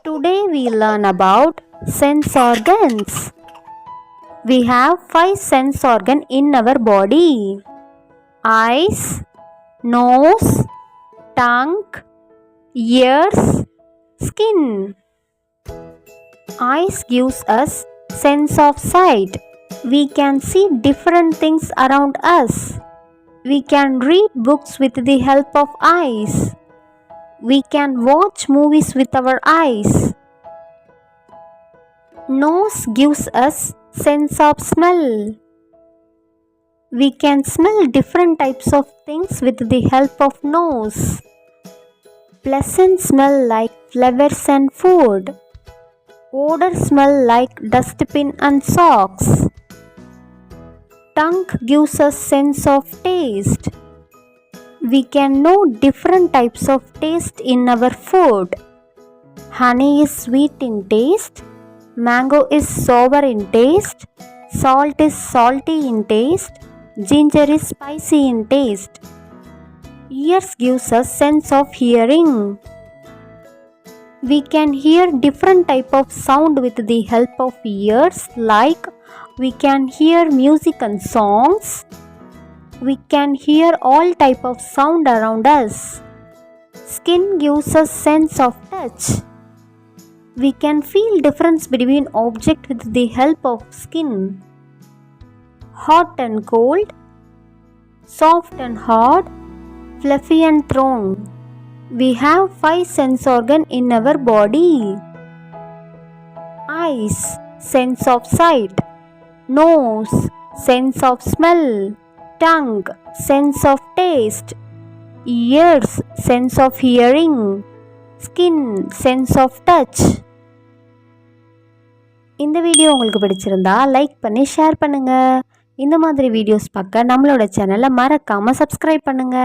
Today we learn about sense organs. We have 5 sense organs in our body: eyes, nose, tongue, ears, skin. Eyes gives us sense of sight. We can see different things around us. We can read books with the help of eyes. We can watch movies with our eyes. Nose gives us sense of smell. We can smell different types of things with the help of nose. Pleasant smell like flowers and food. Odor smell like dustbin and socks. Tongue gives us sense of taste. We can know different types of taste in our food. Honey is sweet in taste. Mango is sour in taste. Salt is salty in taste. Ginger is spicy in taste. Ears gives us sense of hearing. We can hear different type of sound with the help of ears, like we can hear music and songs. We can hear all type of sound around us. Skin gives us sense of touch. We can feel difference between object with the help of skin. Hot and cold, soft and hard, fluffy and thrown. We have 5 sense organs in our body. Eyes, sense of sight. Nose, sense of smell. Tongue, sense of taste. Ears, sense of hearing. Skin, sense of touch. இந்த video உங்களுக்கு பிடிச்சிருந்தா like பண்ணி share பண்ணுங்க. இந்த மாதிரி videos பார்க்க நம்மளோட சேனலை மறக்காம சப்ஸ்கிரைப் பண்ணுங்க.